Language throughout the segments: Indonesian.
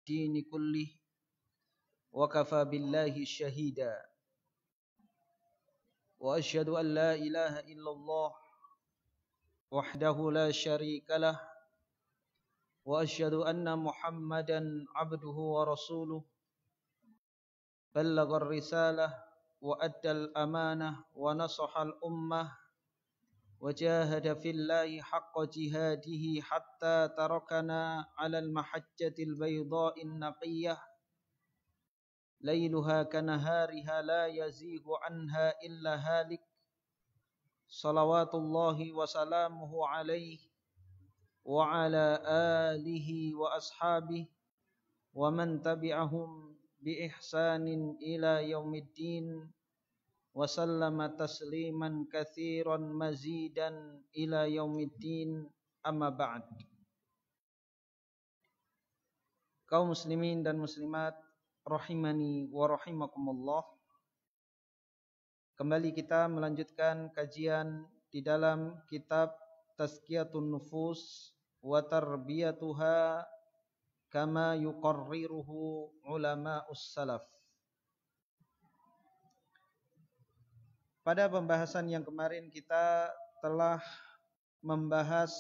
الدين كله وكفى بالله شهيدا وأشهد أن لا إله إلا الله وحده لا شريك له وأشهد أن محمدا عبده ورسوله بلغ الرسالة وأدى الأمانة ونصح الأمة وجاهد في الله حق جهاده حتى تركنا على المحجة البيضاء النقية ليلها كنهارها لا يزيغ عنها إلا هالك صلوات الله وسلامه عليه وعلى آله وأصحابه ومن تبعهم بإحسان إلى يوم الدين وسلم تسليما كثيرا مزيدا إلى يوم الدين أما بعد. Kaum muslimin dan muslimat rahimani wa rahimakumullah. Kembali kita melanjutkan kajian di dalam kitab Tazkiyatun Nufus wa Tarbiyatuha kama yuqarriruhu ulama'us salaf. Pada pembahasan yang kemarin kita telah membahas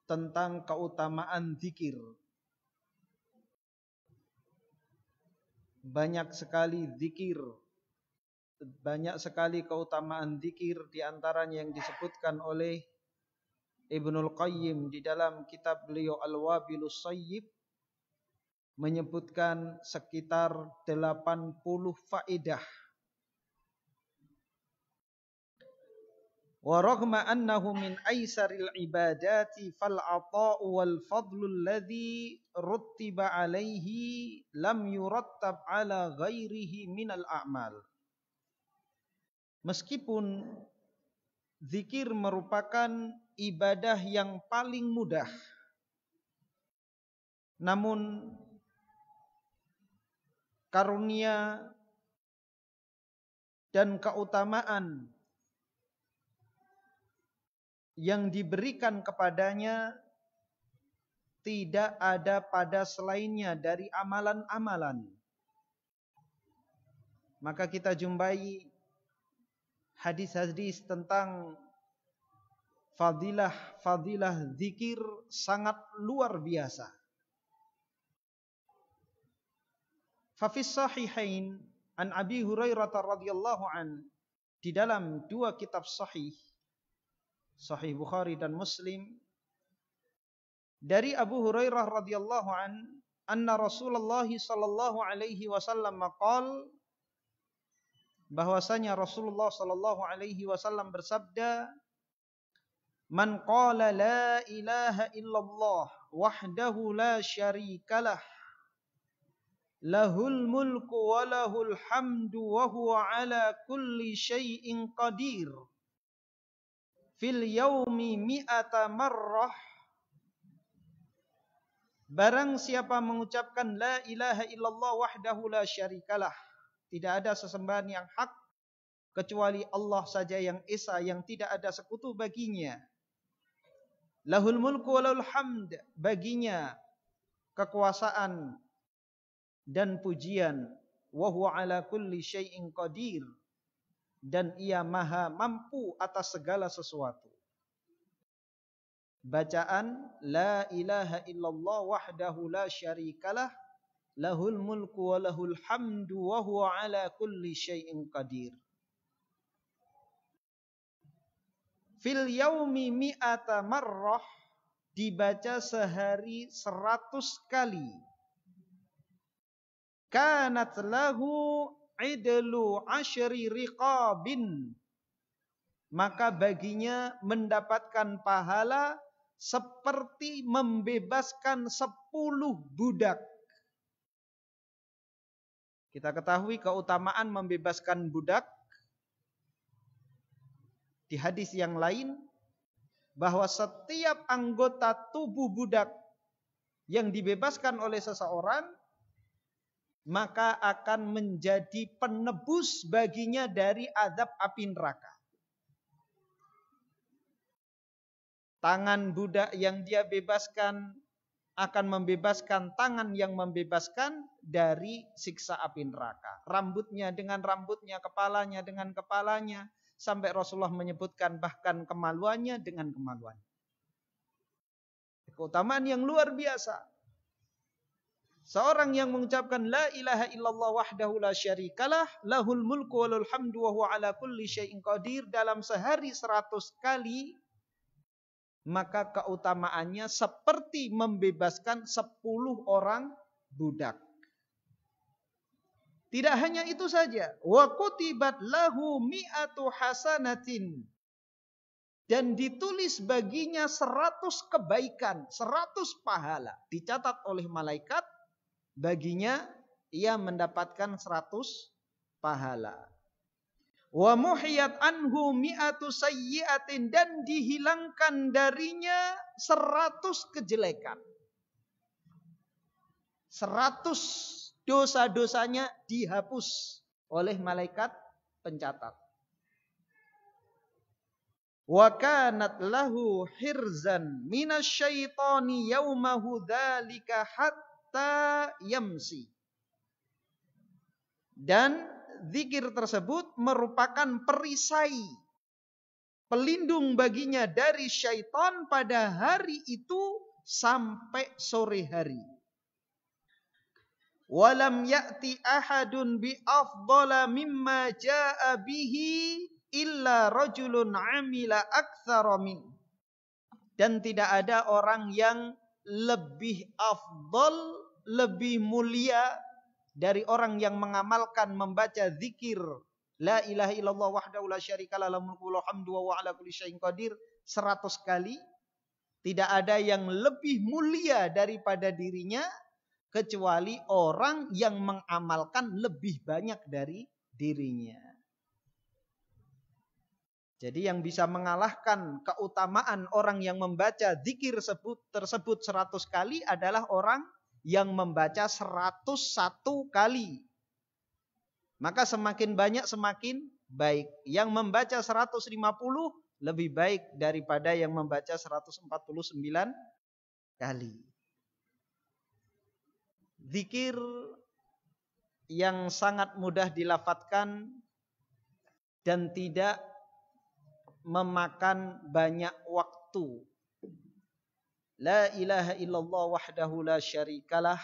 tentang keutamaan zikir. Banyak sekali zikir, banyak sekali keutamaan zikir, di antaranya yang disebutkan oleh Ibnul Qayyim di dalam kitab beliau Al-Wabilus Sayyib, menyebutkan sekitar 80 faedah. Wa raghma annahu min aisaril ibadati fal ata'u wal fadlu alladhi ruttiba alaihi lam yurattab ala ghairihi minal a'mal. Meskipun zikir merupakan ibadah yang paling mudah, namun karunia dan keutamaan yang diberikan kepadanya tidak ada pada selainnya dari amalan-amalan. Maka kita jumpai hadis-hadis tentang fadilah zikir sangat luar biasa. Fafis sahihain an Abi Hurairah radhiyallahu an, di dalam dua kitab sahih, Sahih Bukhari dan Muslim, dari Abu Hurairah radhiyallahu an, anna Rasulullah sallallahu alaihi wasallam qala, bahwasanya Rasulullah sallallahu alaihi wasallam bersabda, man qala la ilaha illallah wahdahu la syarikalah lahul mulku wa lahul hamdu wa huwa ala kulli syai'in qadir fil yaumi mi'ata marrah. Barang siapa mengucapkan la ilaha illallah wahdahu la syarikalah, tidak ada sesembahan yang hak kecuali Allah saja yang esa, yang tidak ada sekutu baginya. Lahul mulku wa lahul hamd, baginya kekuasaan dan pujian. Wa huwa ala kulli syai'in qadir, dan ia maha mampu atas segala sesuatu. Bacaan la ilaha illallah wahdahu la syarikalah lahul mulku wa lahul hamdu wa huwa ala kulli syai'in qadir. Fil yaumi mi'ata marrah, dibaca sehari 100 kali. Kanat lahu idlu asyri riqabin, maka baginya mendapatkan pahala seperti membebaskan 10 budak. Kita ketahui keutamaan membebaskan budak. Di hadis yang lain, bahwa setiap anggota tubuh budak yang dibebaskan oleh seseorang, maka akan menjadi penebus baginya dari azab api neraka. Tangan budak yang dia bebaskan akan membebaskan tangan yang membebaskan dari siksa api neraka. Rambutnya dengan rambutnya, kepalanya dengan kepalanya. Sampai Rasulullah menyebutkan bahkan kemaluannya dengan kemaluannya. Keutamaan yang luar biasa. Seorang yang mengucapkan la ilaha illallah wahdahu la syarikalah, lahul mulku walul hamdu wa huwa ala kulli syai'in qadir, dalam sehari 100 kali, maka keutamaannya seperti membebaskan 10 orang budak. Tidak hanya itu saja, wa kutibat lahu mi'atu hasanatin, dan ditulis baginya 100 kebaikan, 100 pahala, dicatat oleh malaikat, baginya ia mendapatkan 100 pahala. Wa muhiyat anhu mi'atu sayyi'atin, dan dihilangkan darinya 100 kejelekan. 100 dosa-dosanya dihapus oleh malaikat pencatat. Wa kanat lahu hirzan minasyaitani yaumahu dzalika hatta yamsi. Dan zikir tersebut merupakan perisai, pelindung baginya dari syaitan pada hari itu sampai sore hari. Walam ya'ti ahadun bi afdala mimma jaa'a bihi illa rajulun 'amila aktsara min. Dan tidak ada orang yang lebih afdal, lebih mulia dari orang yang mengamalkan membaca zikir la ilaha illallah wahdahu la syarikalah lahul mulku walahul hamdu wa huwa ala kulli syai'in qadir 100 kali. Tidak ada yang lebih mulia daripada dirinya kecuali orang yang mengamalkan lebih banyak dari dirinya. Jadi yang bisa mengalahkan keutamaan orang yang membaca zikir tersebut 100 kali adalah orang yang membaca 101 kali. Maka semakin banyak semakin baik. Yang membaca 150 lebih baik daripada yang membaca 149 kali. Zikir yang sangat mudah dilafadzkan dan tidak memakan banyak waktu. La ilaha illallah wahdahu la syarikalah,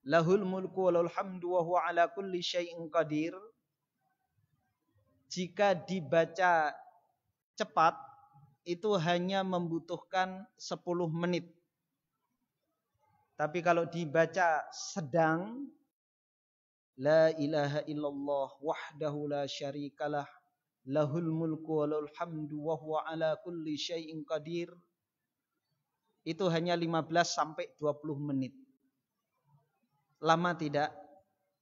lahul mulku walahul hamdu wa huwa ala kulli syai'in qadir. Jika dibaca cepat itu hanya membutuhkan 10 menit. Tapi kalau dibaca sedang, la ilaha illallah wahdahu la syarikalah, lahul mulku walahul hamdu wa huwa ala kulli syai'in qadir, itu hanya 15 sampai 20 menit. Lama tidak?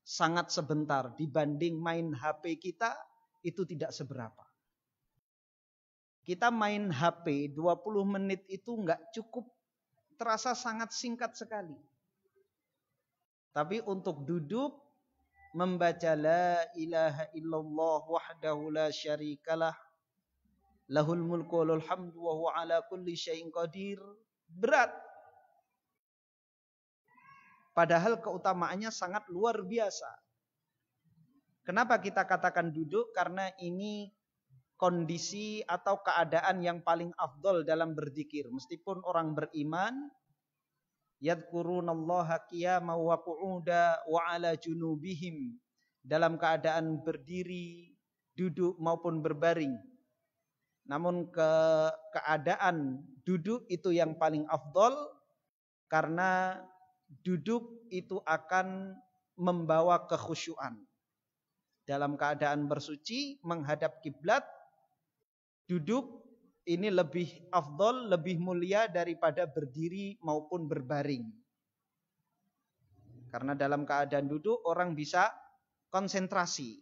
Sangat sebentar. Dibanding main HP kita, itu tidak seberapa. Kita main HP 20 menit itu enggak cukup. Terasa sangat singkat sekali. Tapi untuk duduk, membaca la ilaha illallah wahdahu la syarikalah, lahul mulku walahul hamdu wa huwa ala kulli syai'in qadir, berat. Padahal keutamaannya sangat luar biasa. Kenapa kita katakan duduk? Karena ini kondisi atau keadaan yang paling afdol dalam berzikir. Meskipun orang beriman, yadhkurunallaha qiyaman wa qu'udan wa ala junubihim, dalam keadaan berdiri, duduk maupun berbaring. Namun keadaan duduk itu yang paling afdol, karena duduk itu akan membawa kekhusyuan. Dalam keadaan bersuci menghadap kiblat, duduk ini lebih afdol, lebih mulia daripada berdiri maupun berbaring. Karena dalam keadaan duduk orang bisa konsentrasi.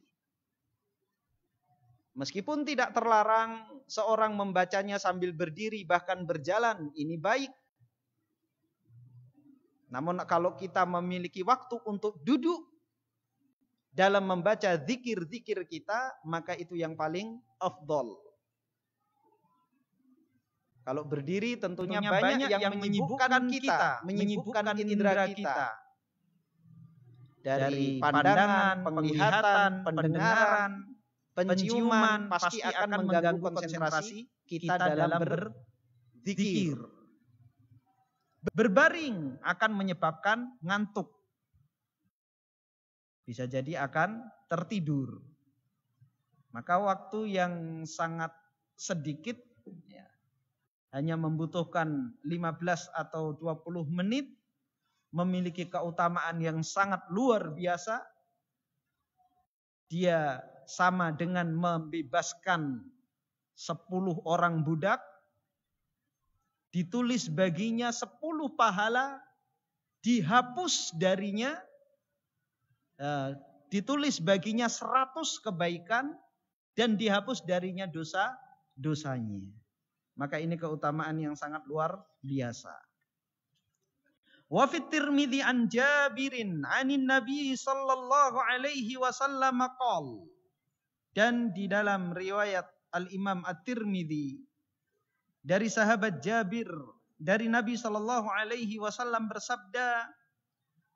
Meskipun tidak terlarang seorang membacanya sambil berdiri bahkan berjalan, ini baik. Namun kalau kita memiliki waktu untuk duduk dalam membaca zikir-zikir kita, maka itu yang paling afdol. Kalau berdiri tentunya banyak yang menyibukkan kita, menyibukkan indera kita. Dari pandangan, penglihatan, pendengaran, penciuman pasti akan mengganggu konsentrasi kita dalam berzikir. Berbaring akan menyebabkan ngantuk. Bisa jadi akan tertidur. Maka waktu yang sangat sedikit, ya, hanya membutuhkan 15 atau 20 menit, memiliki keutamaan yang sangat luar biasa. Dia sama dengan membebaskan 10 orang budak, ditulis baginya 10 pahala, dihapus darinya, ditulis baginya 100 kebaikan, dan dihapus darinya dosa-dosanya. Maka ini keutamaan yang sangat luar biasa. Wa fit Tirmidzi an Jabirin 'anin Nabi sallallahu alaihi wasallam qol. Dan di dalam riwayat Al-Imam At-Tirmidzi dari sahabat Jabir dari Nabi sallallahu alaihi wasallam bersabda,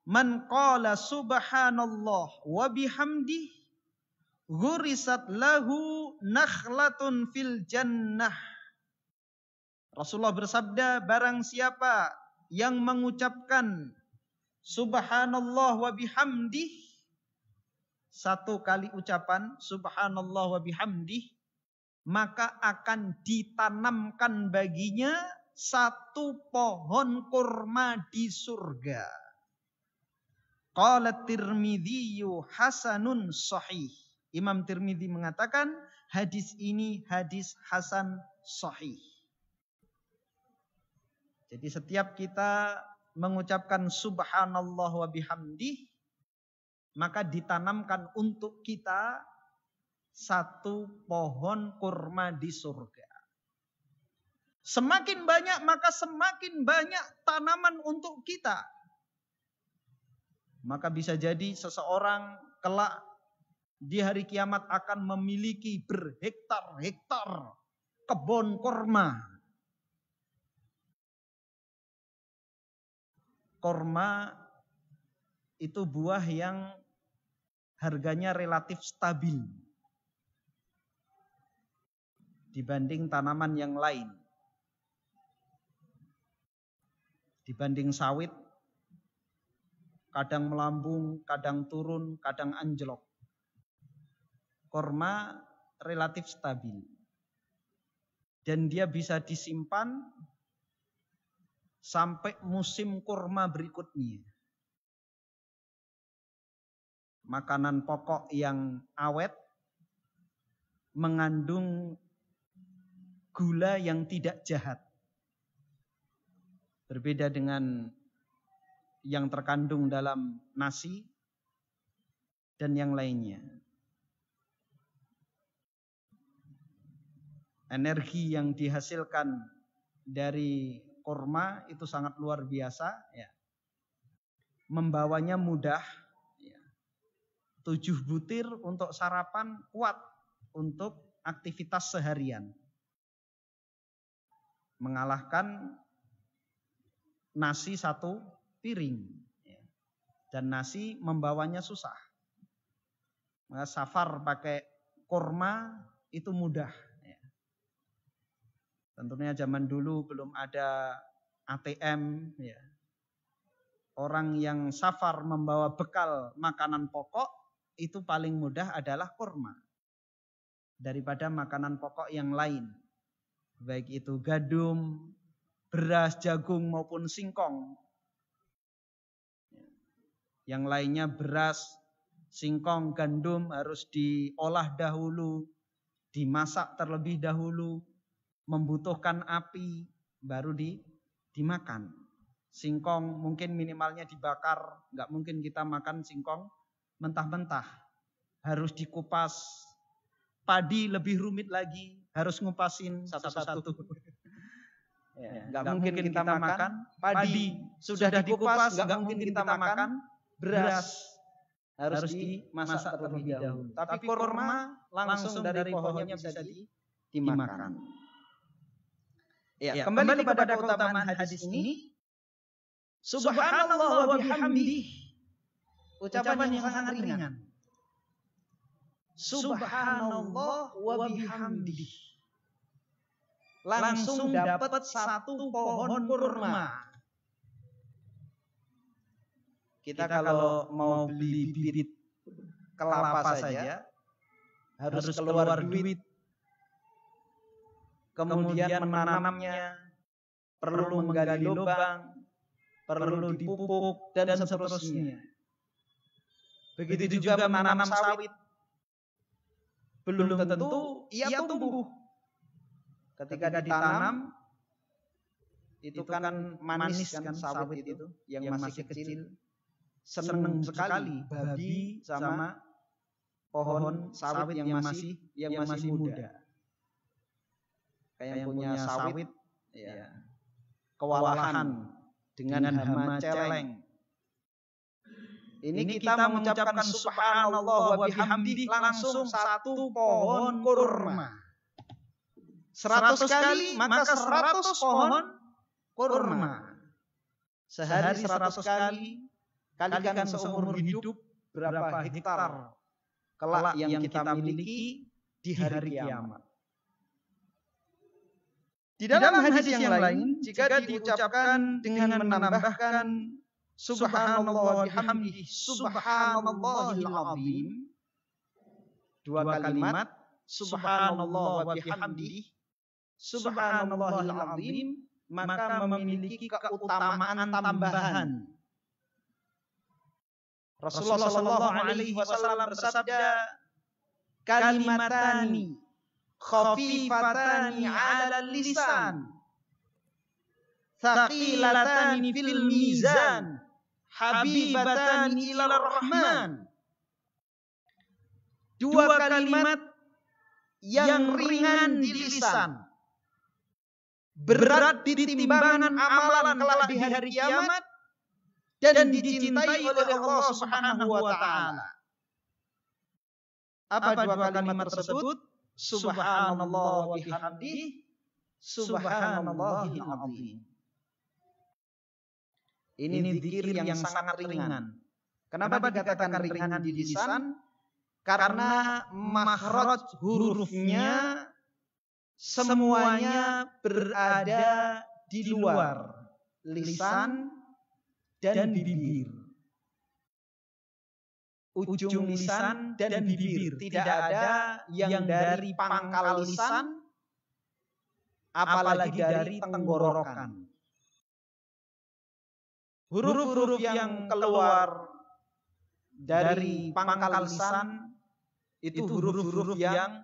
"Man qala subhanallah wa bihamdihi ghurisat lahu nakhlatun fil jannah." Rasulullah bersabda, barang siapa yang mengucapkan subhanallah wa bihamdih, satu kali ucapan subhanallah wa bihamdih, maka akan ditanamkan baginya satu pohon kurma di surga. Qala Tirmidzi hasanun sahih. Imam Tirmidzi mengatakan hadis ini hadis hasan sahih. Jadi setiap kita mengucapkan subhanallah wa bihamdih, maka ditanamkan untuk kita satu pohon kurma di surga. Semakin banyak maka semakin banyak tanaman untuk kita. Maka bisa jadi seseorang kelak di hari kiamat akan memiliki berhektar-hektar kebun kurma. Kurma itu buah yang harganya relatif stabil dibanding tanaman yang lain. Dibanding sawit, kadang melambung, kadang turun, kadang anjlok. Kurma relatif stabil. Dan dia bisa disimpan sampai musim kurma berikutnya. Makanan pokok yang awet, mengandung gula yang tidak jahat. Berbeda dengan yang terkandung dalam nasi dan yang lainnya. Energi yang dihasilkan dari kurma itu sangat luar biasa, ya. Membawanya mudah, ya. 7 butir untuk sarapan kuat untuk aktivitas seharian. Mengalahkan nasi 1 piring, ya. Dan nasi membawanya susah. Maka safar pakai kurma itu mudah. Tentunya zaman dulu belum ada ATM, ya. Orang yang safar membawa bekal makanan pokok itu paling mudah adalah kurma daripada makanan pokok yang lain, baik itu gandum, beras, jagung maupun singkong. Yang lainnya beras, singkong, gandum harus diolah dahulu, dimasak terlebih dahulu, membutuhkan api baru dimakan. Singkong mungkin minimalnya dibakar, nggak mungkin kita makan singkong mentah-mentah. Harus dikupas. Padi lebih rumit lagi, harus ngupasin satu-satu. Nggak mungkin kita makan padi sudah dikupas, nggak mungkin kita makan beras. Harus dimasak terlebih dahulu. Tapi kurma langsung dari pohonnya bisa dimakan. Ya, kembali kepada keutamaan hadis ini. Subhanallah wa bihamdih. Ucapan yang sangat ringan. Subhanallah wa bihamdih. Langsung dapat satu pohon kurma. Kita kalau mau beli bibit kelapa saja harus keluar duit. Kemudian menanamnya, perlu menggali lubang, perlu dipupuk, dan seterusnya. Begitu juga menanam sawit. Belum tentu ia tumbuh. Ketika ditanam, itu kan manis kan sawit itu, yang masih kecil. Senang sekali babi sama pohon sawit yang masih muda. Kayak yang punya sawit, ya, kewalahan dengan hama celeng. Ini kita mengucapkan subhanallah wa bihamdih langsung satu pohon kurma. 100 kali maka 100 pohon kurma. Sehari 100 kali, kalikan seumur hidup berapa hektar kelak yang kita miliki di hari kiamat. Di dalam hadis yang lain, jika diucapkan dengan menambahkan subhanallah wa bihamdih, subhanallahil azim, 2 kalimat, subhanallah wa bihamdih, subhanallahil azim, maka memiliki keutamaan tambahan. Rasulullah sallallahu alaihi wasallam bersabda, kalimatani khafifatani 'ala lisan, thaqilatani fil mizan, habibatani ila rahman. 2 kalimat yang ringan di lisan, berat di timbangan amalan kelak di hari kiamat, dan dicintai oleh Allah Subhanahu wa taala. Apa 2 kalimat tersebut? Subhanallah wa bihamdih, subhanallahil azim. Ini zikir yang sangat ringan. Kenapa dikatakan ringan di lisan? Karena makhraj hurufnya semuanya berada di luar lisan dan bibir. Ujung lisan dan bibir, tidak ada yang dari pangkal lisan, apalagi dari tenggorokan. Huruf-huruf yang keluar dari pangkal lisan itu huruf-huruf yang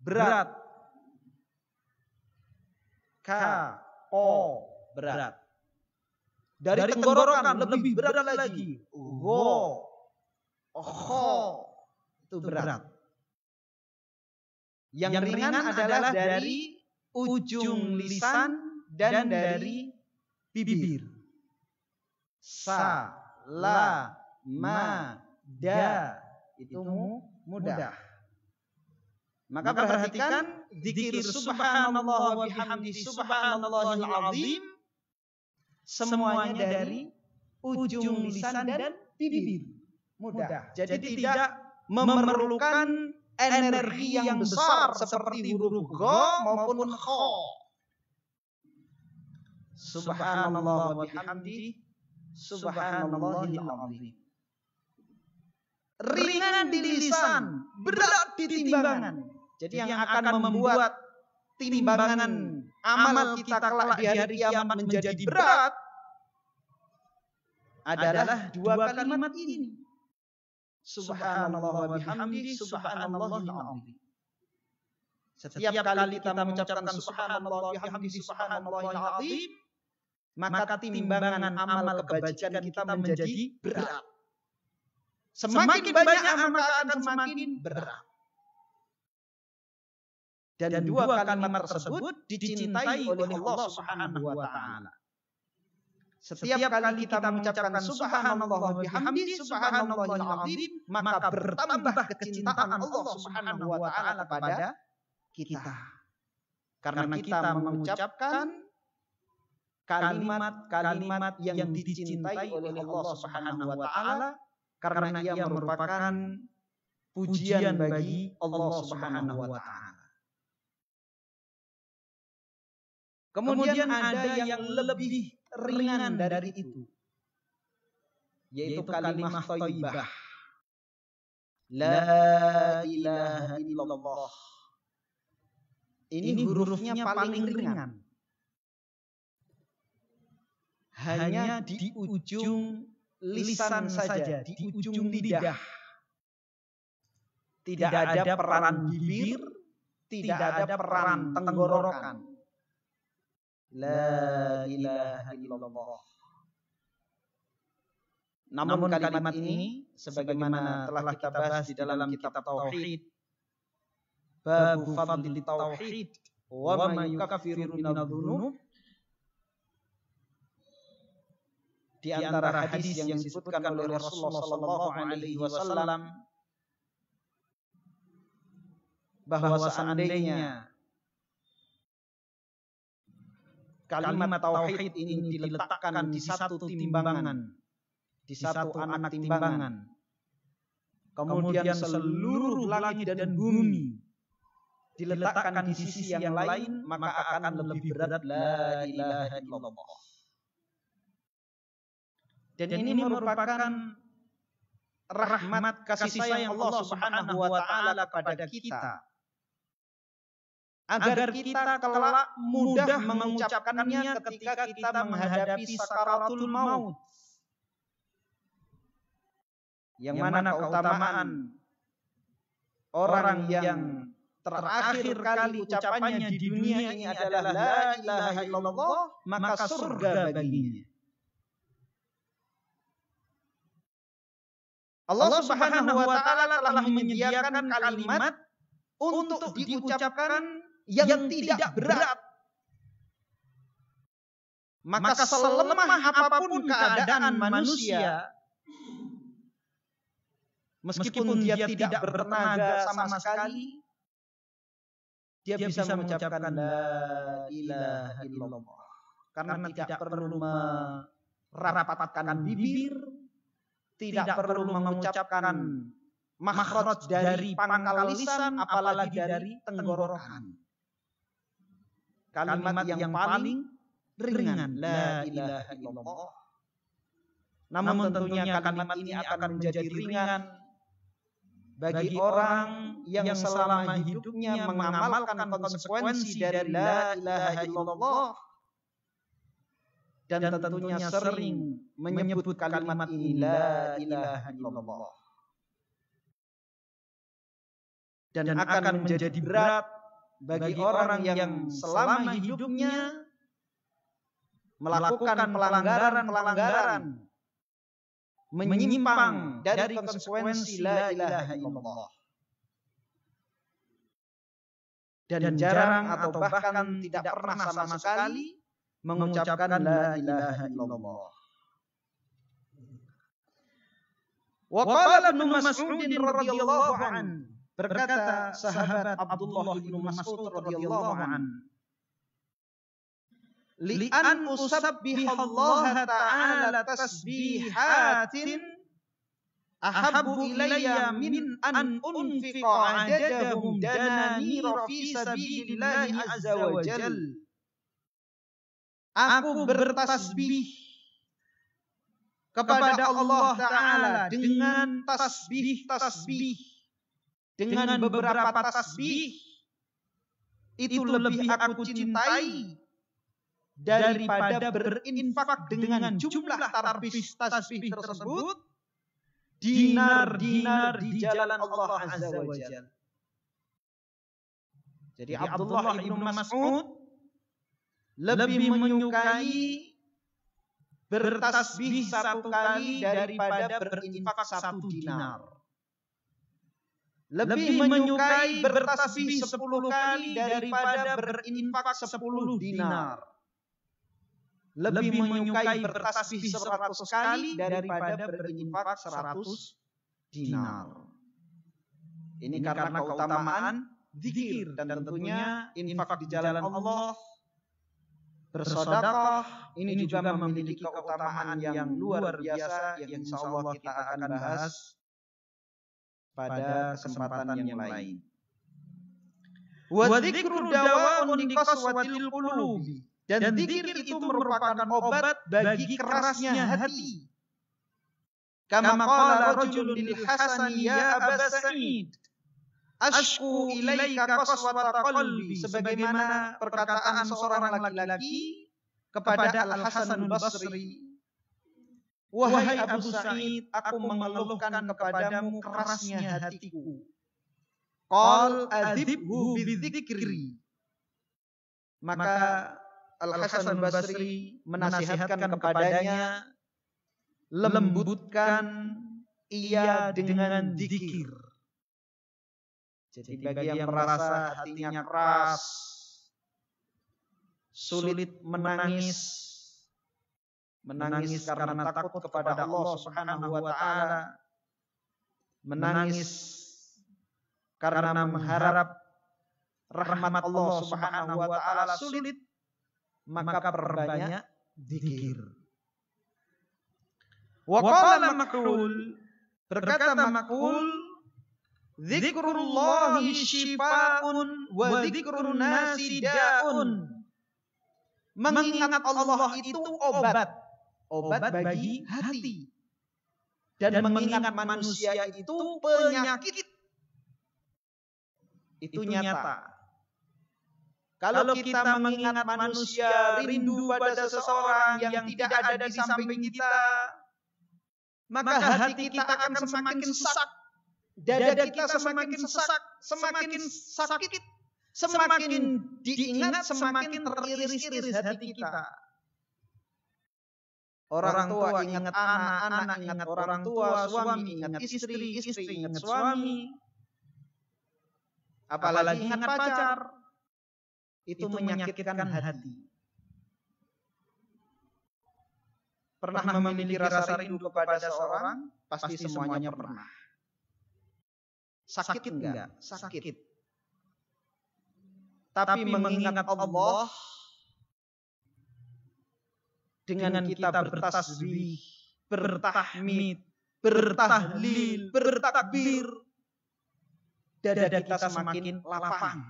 berat. Ka, o, berat. Dari tenggorokan lebih berat lagi. Go, kho, itu berat. Yang ringan adalah dari ujung lisan dan dari bibir. Sa, la, ma, da, itu mudah. Maka perhatikan zikir subhanallah wa bihamdi subhanallahil azim semuanya dari ujung lisan dan bibir. Mudah. Jadi tidak memerlukan energi yang besar seperti huruf go maupun kho. Subhanallah wa bihamdi subhanallahil azim. Ringan di lisan, berat di timbangan. Jadi yang akan membuat timbangan amal kita kelak di hari kiamat menjadi berat adalah 2 kalimat ini. Subhanallah wa bihamdi subhanallahil azim. Setiap kali kita mengucapkan subhanallah wa bihamdi subhanallahil azim, maka timbangan amal kebajikan kita menjadi berat. Semakin banyak amal maka akan semakin berat. Dan 2 kalimat tersebut dicintai oleh Allah Subhanahu wa taala. Setiap kali kita mengucapkan subhanallah wa bihamdi subhanallahil azim, maka bertambah kecintaan Allah Subhanahu wa taala kepada kita. Karena kita mengucapkan kalimat-kalimat yang dicintai oleh Allah Subhanahu wa taala, karena ia merupakan pujian bagi Allah Subhanahu wa taala. Kemudian ada yang lebih ringan dari itu, yaitu kalimat thayyibah. La ilaha illallah. Ini hurufnya paling ringan. Hanya di ujung lisan saja, di ujung lidah. Tidak ada peran bibir, tidak ada peran tenggorokan. La ilaha illallah. Namun kalimat ini sebagaimana telah kita bahas di dalam kitab Tauhid, Babu Fadli Tauhid wa ma yukaffiru minadz-dzunub, di antara hadis yang disebutkan oleh Rasulullah sallallahu alaihi wasallam bahwa seandainya kalimat tauhid ini diletakkan di satu timbangan, di satu anak timbangan, kemudian seluruh langit dan bumi diletakkan di sisi yang lain, maka akan lebih berat la ilaha illallah. Dan ini merupakan rahmat kasih sayang Allah Subhanahu wa taala kepada kita, agar kita kelak mudah mengucapkannya ketika kita menghadapi sakaratul maut. Yang mana keutamaan orang yang terakhir kali ucapannya di dunia ini adalah la ilaha illallah, maka surga baginya. Allah Subhanahu wa taala telah menyediakan kalimat untuk diucapkan yang tidak berat. Maka selemah apapun keadaan manusia, meskipun dia tidak bertenaga sama sekali, dia bisa mengucapkan la ilaha illallah. Karena tidak perlu merapatkan bibir, tidak perlu mengucapkan makhraj dari pangkal lisan, apalagi dari tenggorokan. Kalimat yang paling ringan, la ilaha illallah. Namun tentunya kalimat ini akan menjadi ringan bagi orang yang selama hidupnya mengamalkan konsekuensi dari la ilaha illallah, dan tentunya sering menyebut kalimat ini la ilaha illallah. Dan akan menjadi berat bagi orang yang selama hidupnya melakukan pelanggaran-pelanggaran, menyimpang dari konsekuensi la ilaha illallah. Dan jarang atau bahkan tidak pernah sama sekali mengucapkan la ilaha illallah. Wa qala Ibnu Mas'ud radhiyallahu anhu, berkata sahabat Abdullah bin Mas'ud radhiyallahu anhu, li'an usabbihallaha ta'ala tasbihatin ahabbu ilayya min an unfiqa adadahum dananira fi sabilillahi azza wa jalla. Aku bertasbih kepada Allah Ta'ala dengan tasbih-tasbih, dengan beberapa tasbih, itu lebih aku cintai daripada berinfak dengan jumlah tasbih tersebut, dinar-dinar di jalan Allah Azza wa Jalla. Jadi Abdullah bin Mas'ud lebih menyukai bertasbih satu kali daripada berinfak 1 dinar. Lebih menyukai bertasbih 10 kali daripada berinfak 10 dinar. Lebih menyukai bertasbih 100 kali daripada berinfak 100 dinar. Ini karena keutamaan zikir, dan tentunya infak di jalan Allah, bersedekah, ini juga memiliki keutamaan yang luar biasa yang insyaallah kita akan bahas pada kesempatan yang lain. Wa dzikru dawa'un liqaswatil qulubi, dan zikir itu merupakan obat bagi kerasnya hati. Kama qala rajulun lil Hasani ya Aba Sa'id, ashku ilaika qaswata qalbi, sebagaimana perkataan seorang laki-laki kepada Al Hasanul Basri, wahai Abu Sa'id, aku mengeluhkan kepadamu kerasnya hatiku. Qal adibhu bidzikri, maka Al Hasanul Basri menasihatkan kepadanya, lembutkan ia dengan zikir. Jadi bagi yang merasa hatinya keras, sulit menangis karena takut kepada Allah Subhanahu wa taala, menangis karena mengharap rahmat Allah Subhanahu wa taala sulit, maka perbanyak zikir. Wa qala Makhul, berkata Makhul, dzikrullahi syifa'un wa dzikrun nasi da'un. Mengingat Allah itu obat bagi hati. Dan mengingat manusia itu penyakit. Itu nyata. Kalau kita mengingat manusia, rindu pada seseorang yang tidak ada di samping kita, maka hati kita akan semakin sesak, dada kita semakin sesak, semakin sakit, semakin diingat semakin teriris-iris hati kita. Orang tua ingat anak, anak ingat orang tua, suami ingat istri, istri ingat suami, apalagi ingat pacar. Itu menyakitkan hati. Pernah memiliki rasa rindu kepada seseorang? Pasti semuanya pernah. Sakit enggak? Sakit. Tapi mengingat Allah dengan kita bertasbih, bertahmid, bertahlil, bertakbir, dada kita semakin lapang.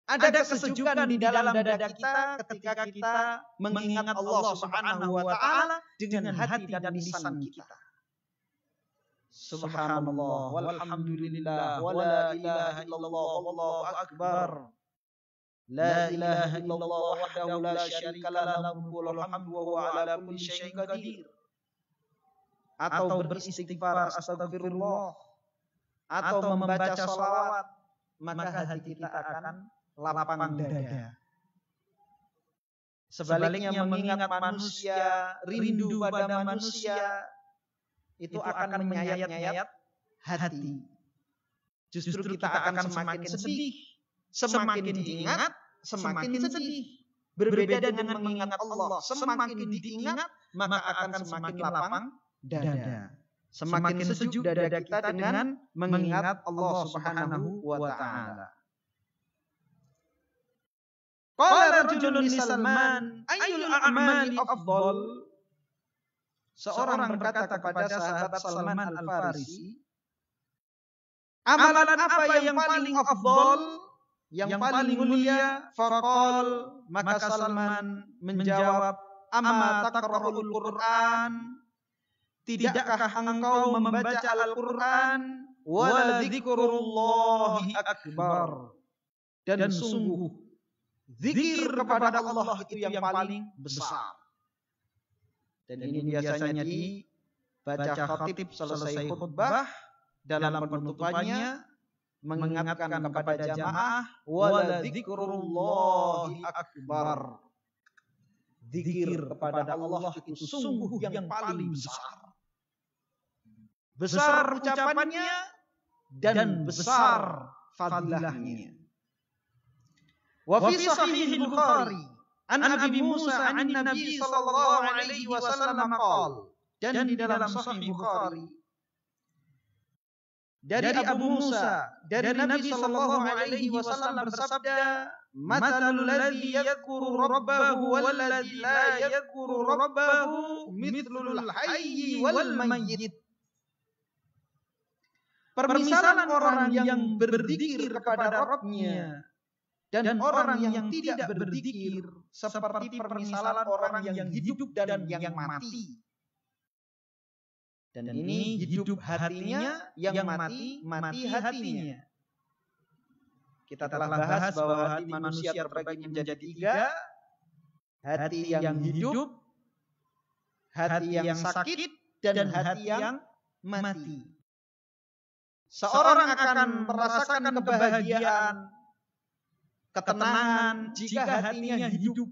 Ada kesejukan di dalam dada kita ketika kita mengingat Allah Subhanahu wa taala dengan hati dan lisan kita. Subhanallah walhamdulillah wala ilaha illallah wallahu akbar. La ilaha illallah wahdahu la syarika lahu lahul hamdu wa huwa ala kulli syai'in qadir. Atau beristighfar astagfirullah, atau membaca shalawat, maka hati kita akan lapang dada. Sebaliknya mengingat manusia, rindu pada manusia, itu akan menyayat-nyayat hati. Justru kita akan semakin sedih. Semakin diingat, semakin sedih. Berbeda dengan mengingat Allah. Semakin diingat, maka akan semakin lapang dada. Semakin sejuk dada kita dengan mengingat Allah Subhanahu wa ta'ala. Qala rajulun li Salman, ayyul a'mali afdal? Seorang berkata kepada sahabat Salman Al-Farisi, amalan apa yang paling afdal, yang paling mulia? Faqal, maka Salman menjawab, amma taqra'ul Qur'an? Tidakkah engkau membaca Al-Qur'an? Wa dzikrullahi akbar. Dan sungguh zikir kepada Allah itu yang paling besar. Dan ini biasanya dibaca khatib selesai khutbah, dalam penutupannya mengingatkan kepada jamaah, wala dzikrullahi akbar. Zikir kepada Allah itu sungguh yang paling besar. Besar ucapannya dan besar fadilahnya. Wa fi sahih Bukhari an Abi Musa an Nabi sallallahu alaihi wasallam qala, dan di dalam sahih Bukhari dari Abu Musa dari Nabi sallallahu alaihi wasallam bersabda, "Matsalul ladzi yadhkuru rabbahu wal ladzi la yadhkuru rabbahu mithlul hayyi wal mayyit." Permisalan orang yang berzikir kepada Rabb-Nya dan orang yang tidak berzikir seperti permisalan orang yang hidup dan yang mati. Dan ini hidup hatinya, yang mati hatinya. Kita telah bahas bahwa hati manusia terbagi menjadi 3. Hati yang hidup, hati yang sakit, dan hati yang mati. Seorang akan merasakan kebahagiaan, ketenangan jika hatinya hidup.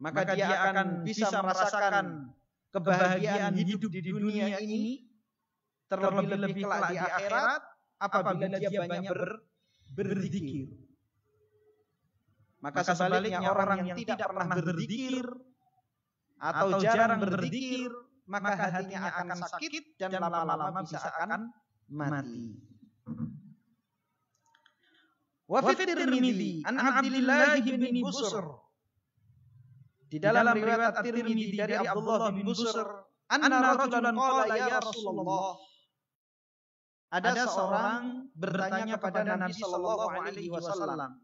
Maka dia akan bisa merasakan kebahagiaan hidup di dunia ini, terlebih-lebih kelak di akhirat apabila dia banyak berzikir. Maka sebaliknya orang yang tidak pernah berzikir atau jarang berzikir, maka hatinya akan sakit dan lama-lama bisa akan mati. Wa fi Tirmidzi an Abdullah bin Busr, di dalam riwayat At-Tirmidzi dari Abdullah bin Busr, anna rajulan qala ya Rasulullah, ada seorang bertanya kepada Nabi sallallahu alaihi wasallam,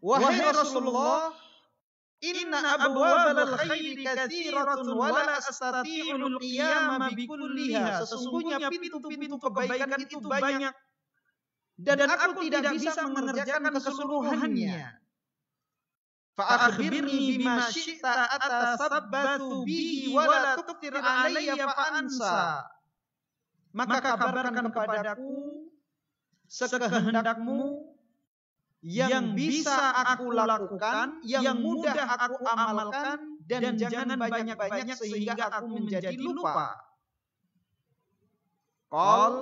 "Wahai Rasulullah, inna abwabal khairi katsiratun wa la astati'ul qiyama bikulliha." Sesungguhnya pintu-pintu kebaikan itu banyak dan aku tidak bisa mengerjakan keseluruhannya. Fa akhbirni bima syi'ta atasabbatu bihi wa la tuqtir alayya fa ansa. Maka kabarkan kepadaku sekehendakmu yang bisa aku lakukan, yang mudah aku amalkan, dan jangan banyak-banyak sehingga aku menjadi lupa. Qal,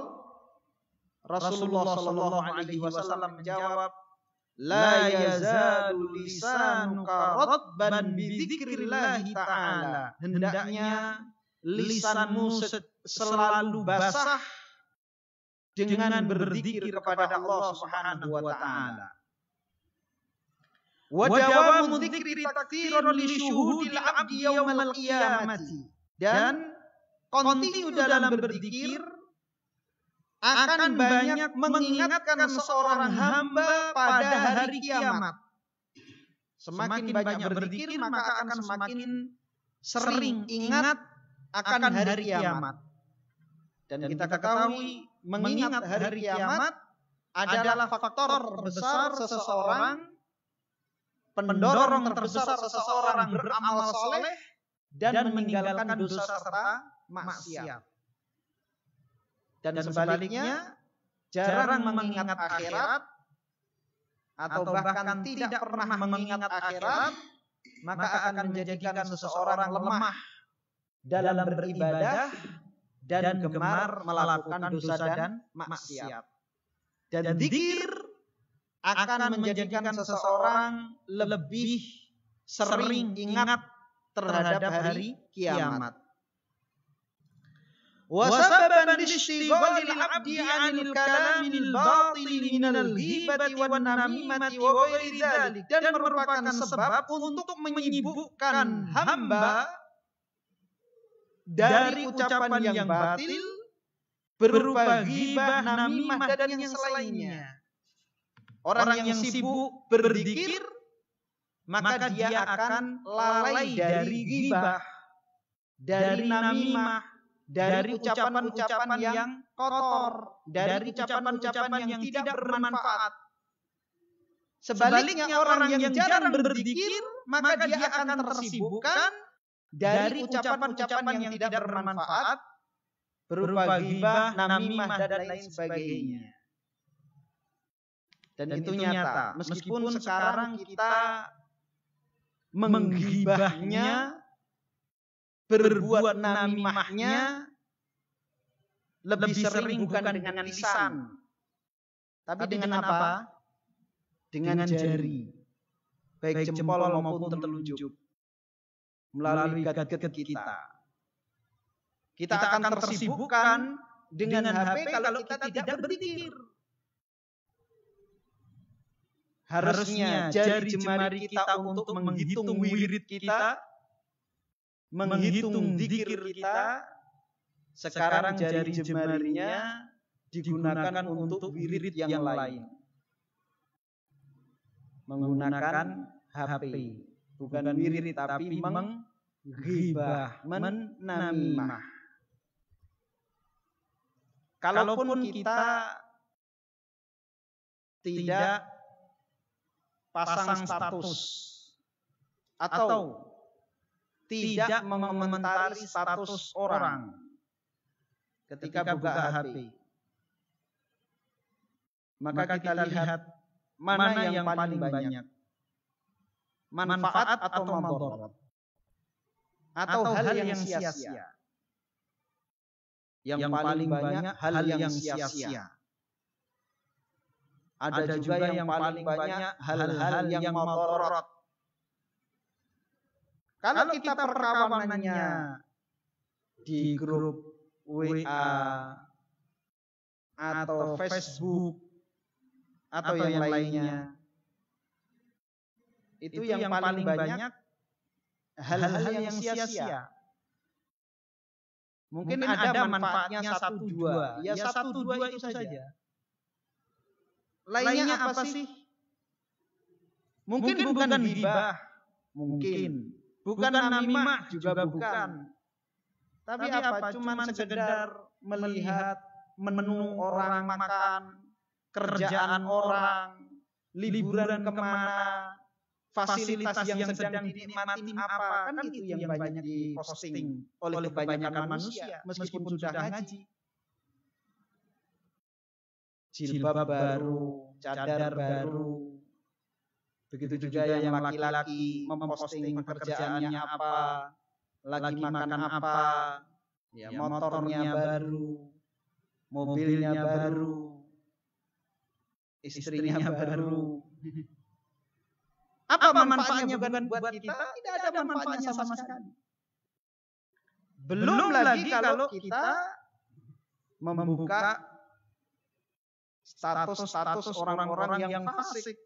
Rasulullah sallallahu alaihi wasallam menjawab, "La yazalu lisanuka ratban bi dzikrillah ta'ala." Hendaknya lisanmu selalu basah dengan berzikir kepada Allah Subhanahu wa taala. Wa dawamu dzikri taktsiran li syuhudil 'abdi yaumal qiyamati. Dan kontinu dalam berzikir akan banyak mengingatkan seorang hamba pada hari kiamat. Semakin banyak berzikir maka akan semakin sering ingat akan hari kiamat. Dan kita ketahui mengingat hari kiamat adalah faktor terbesar seseorang, pendorong terbesar seseorang beramal soleh dan meninggalkan dosa serta maksiat. Dan sebaliknya, jarang mengingat akhirat atau bahkan tidak pernah mengingat akhirat, maka akan menjadikan seseorang lemah dalam beribadah dan gemar melakukan dosa dan maksiat. Dan zikir akan menjadikan seseorang lebih sering ingat terhadap hari kiamat. Wa sababan lisytighalil 'abdi 'anil kalamil batil minal ghibati wan namimati wa ghairi dzalik, dan merupakan sebab untuk menyibukkan hamba dari ucapan yang batil berupa ghibah, namimah dan yang selainnya. Orang yang sibuk berzikir maka dia akan lalai dari ghibah, dari namimah, dari ucapan-ucapan yang kotor, dari ucapan-ucapan yang tidak bermanfaat. Sebaliknya orang yang jarang berzikir maka dia akan tersibukkan dari ucapan-ucapan yang tidak bermanfaat berupa ghibah, namimah dan lain sebagainya. Dan itu nyata, meskipun sekarang kita menghibahnya, berbuat namimahnya lebih sering bukan dengan lisan, tapi dengan apa? Dengan jari, baik jempol maupun telunjuk, melalui gadget kita. Kita akan tersibukkan dengan HP kalau kita tidak berzikir. Harusnya jari jemari kita untuk menghitung wirid kita, menghitung zikir kita. Sekarang jari jemarinya digunakan untuk wirid yang lain. Menggunakan HP. Bukan wirid tapi menggibah, menamimah. Kalaupun kita tidak pasang status atau tidak mengomentari status orang ketika buka HP, maka kita lihat mana yang paling banyak manfaat atau madarat, atau hal yang sia-sia. Yang paling banyak hal yang sia-sia. Ada juga yang paling banyak hal-hal yang madarat. Kalau kita perkawanannya di grup WA atau Facebook atau yang lainnya, itu yang paling banyak hal-hal yang sia-sia. Mungkin ada manfaatnya 1-2, ya 1-2 itu saja. Lainnya apa sih? Mungkin bukan ghibah, mungkin bukan namimah juga bukan. Tapi apa? Cuman sekedar melihat menu orang makan, kerjaan orang, liburan kemana, fasilitas yang sedang dinikmati apa, kan itu yang banyak diposting oleh kebanyakan manusia meskipun sudah ngaji. Jilbab baru, cadar baru. Begitu juga yang laki-laki memposting pekerjaannya apa, lagi makan apa, ya motornya baru, mobilnya baru, istrinya baru. Apa manfaatnya buat kita? Tidak ada manfaatnya sama sekali. Belum lagi kalau kita membuka status orang-orang yang fasik.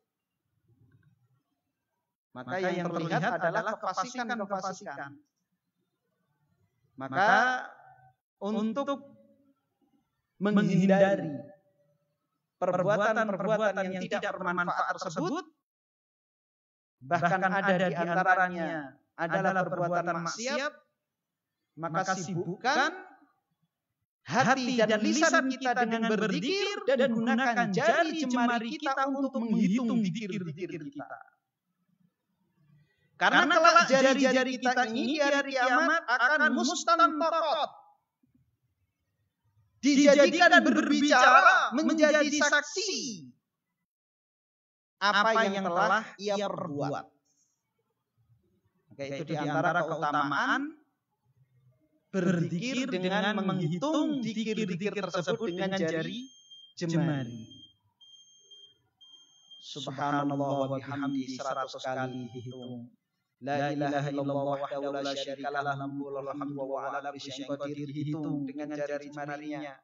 Maka yang terlihat adalah kefasikan. Maka untuk menghindari perbuatan-perbuatan yang tidak bermanfaat tersebut, bahkan ada di antaranya adalah perbuatan maksiat, maka sibukkan hati dan lisan kita dengan berzikir dan gunakan jari jemari kita untuk menghitung zikir-zikir kita. Karena kelak jari-jari kita ini di hari kiamat akan mustantakat, dijadikan berbicara, menjadi saksi apa yang telah ia perbuat. Maka itu di antara keutamaan berzikir dengan menghitung zikir-zikir tersebut dengan jari jemari. Subhanallah wa bihamdi 100 kali dihitung. La ilaha illallah wahdahu la syarikalah lahul hamdu wa ala kulli syai'in qadir dihitung dengan jari jemarinya.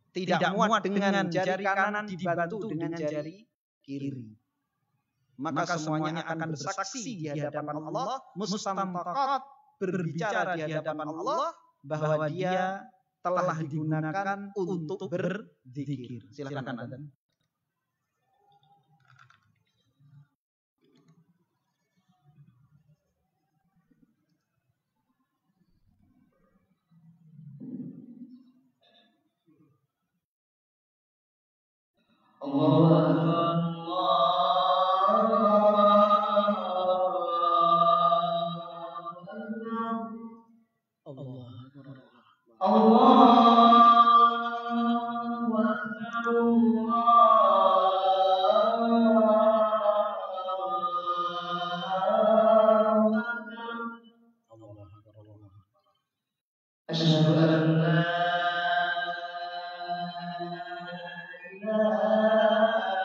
Tidak muat dengan jari kanan dibantu dengan jari kiri. Maka semuanya akan bersaksi di hadapan Allah, mustantakat, berbicara di hadapan Allah bahwa dia telah digunakan untuk berzikir. Silakan Adzan. Allahu Akbar. Asyhadu an la ilaha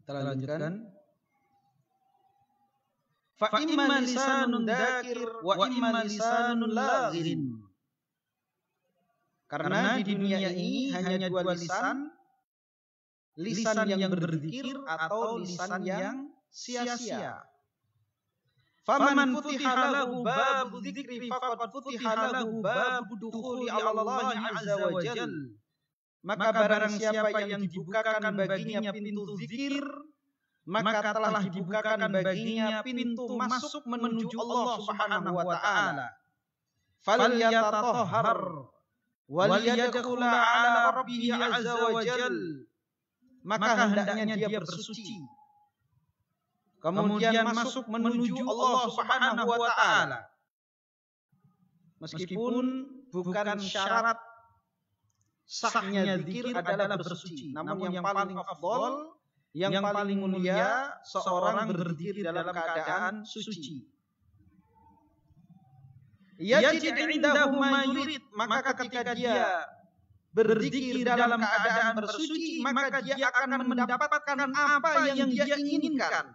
Kita lanjutkan. Fa imma lisanun dzakir wa imma lisanun laghirin. Karena di dunia ini hanya dua lisan, lisan yang berzikir atau lisan yang sia-sia. Faman futiha lahu babu dzikri faqad futiha lahu babu dukhuli 'ala Allah 'azza wa jalla. Maka barang siapa yang dibukakan baginya pintu zikir, maka telah dibukakan baginya pintu masuk menuju Allah Subhanahu wa taala. Falyatatahhar wal yadkhula 'ala rabbih 'azza wa jalla. Maka hendaknya dia bersuci, kemudian masuk menuju Allah Subhanahu wa taala. Meskipun bukan syarat sahnya zikir adalah bersuci, namun yang paling afdal, yang paling mulia seorang berzikir dalam keadaan suci. Yajid indahu ma yurid, maka ketika dia berzikir dalam keadaan bersuci, maka dia akan mendapatkan apa yang dia inginkan.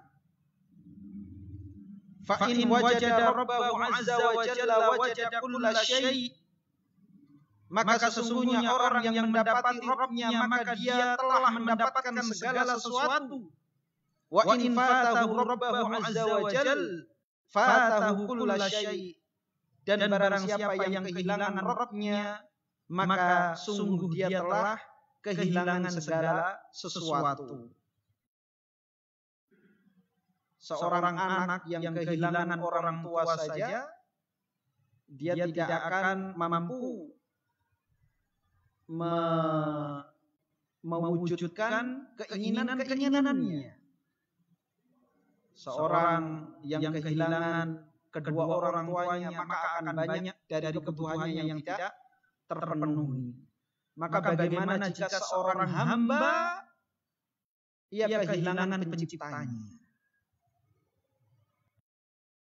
Fa in wajada rabbahu 'azza wa jalla wajada kulla syai'. Maka sesungguhnya orang yang mendapati Rabb-Nya, maka dia telah mendapatkan segala sesuatu. Wa in fatahu rabbahu 'azza wa jalla fatahu kulla syai'. Dan barang siapa yang kehilangan Rabb-Nya, maka sungguh dia telah kehilangan segala sesuatu. Seorang anak yang kehilangan orang tua saja, dia tidak akan mampu mewujudkan keinginan-keinginannya. Seorang yang kehilangan kedua orang tuanya, maka akan banyak dari kebutuhannya yang tidak terpenuhi. Maka bagaimana jika seorang hamba ia kehilangan penciptanya?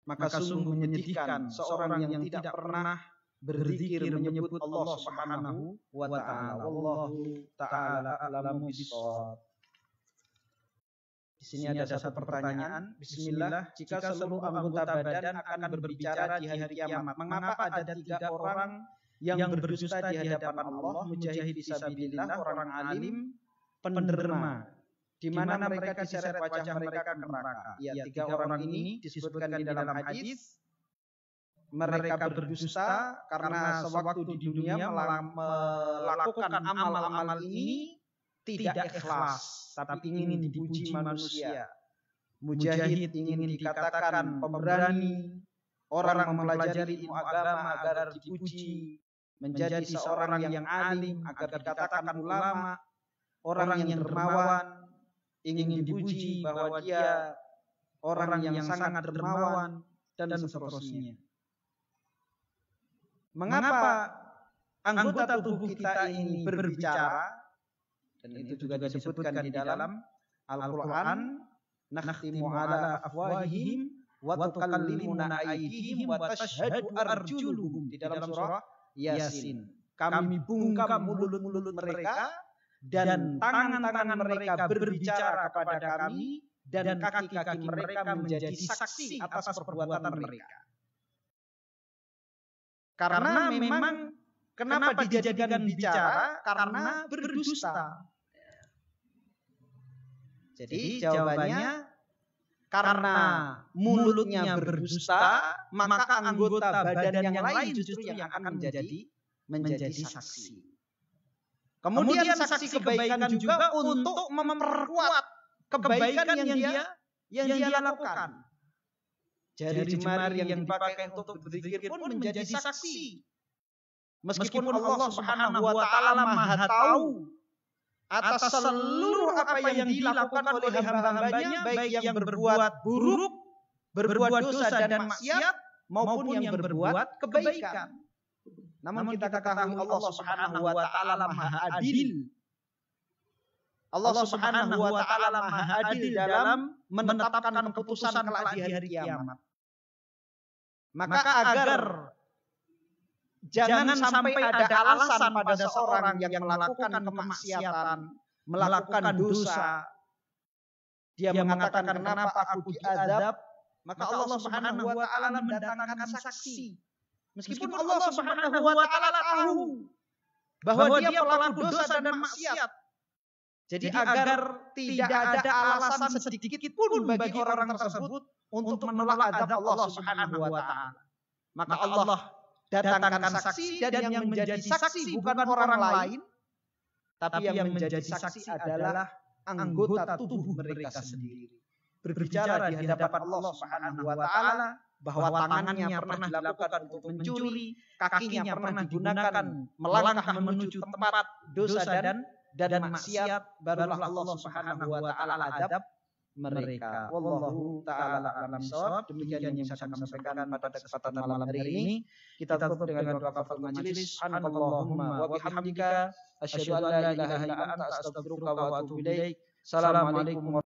Maka sungguh menyedihkan seorang yang tidak pernah berzikir menyebut Allah Subhanahu wa taala. Wallahu taala a'lamu bissawab. Di sini ada satu pertanyaan. Bismillah, jika seluruh anggota badan akan berbicara di hari kiamat, mengapa ada 3 orang yang berdusta di hadapan Allah, mujahid fisabilillah, orang alim, penderma, di mana mereka diseret wajah mereka ke neraka? Ya, 3 orang ini disebutkan di dalam hadis. Mereka berdusta karena sewaktu di dunia melakukan amal-amal ini tidak ikhlas, tapi ingin dipuji manusia. Mujahid ingin dikatakan pemberani, orang mempelajari ilmu agama agar dipuji, menjadi seorang yang alim agar dikatakan ulama, orang yang dermawan ingin dipuji bahwa dia orang yang sangat dermawan, dan seterusnya. Mengapa anggota tubuh kita ini berbicara? Dan itu juga disebutkan di dalam Al-Quran. Nakhtimu ala afwahihim wa tukallimuna aydihim wa tashhadu arjuluhum. Di dalam surah Yasin. Kami bungkam mulut-mulut mereka dan tangan-tangan mereka berbicara kepada kami dan kaki-kaki mereka menjadi saksi atas perbuatan mereka. Karena memang kenapa dijadikan bicara? Karena berdusta. Jadi jawabannya, karena mulutnya berdusta, maka anggota badan yang lain justru yang akan menjadi saksi. Kemudian saksi kebaikan juga untuk memperkuat kebaikan yang dia lakukan. Jari-jari yang dipakai untuk berzikir pun menjadi saksi. Meskipun Allah Subhanahu wa taala Maha tahu atas seluruh apa yang dilakukan oleh hamba-hambanya, baik yang berbuat buruk, berbuat dosa dan maksiat, maupun yang berbuat kebaikan. Namun kita ketahui Allah Subhanahu wa taala Maha adil. Allah Subhanahu wa taala Maha adil dalam menetapkan keputusan kelak di hari kiamat. Maka agar jangan sampai ada alasan pada seorang yang melakukan kemaksiatan, melakukan dosa, dia mengatakan kenapa aku diadab, maka Allah Subhanahu wa taala mendatangkan saksi. Meskipun Allah Subhanahu wa taala tahu bahwa dia pelaku dosa dan maksiat. Jadi agar tidak ada alasan sedikit pun bagi orang tersebut untuk menolak adab Allah Subhanahu wa taala. Maka Allah datangkan saksi, dan yang menjadi saksi bukan orang lain, tapi yang menjadi saksi adalah anggota tubuh mereka sendiri. Berbicara di hadapan Allah Subhanahu wa taala bahwa tangannya pernah dilakukan untuk mencuri, kakinya pernah digunakan melangkah menuju tempat dosa dan maksiat, barulah Allah Subhanahu wa taala adab mereka. Wallahu taala a'lam bishawab. Demikian yang bisa kami sampaikan pada kesempatan malam hari ini. Kita tutup dengan doa kafaratul majelis. Subhanallahumma wa bihamdika asyhadu an la ilaha illa anta astaghfiruka wa atubu ilaik. Assalamualaikum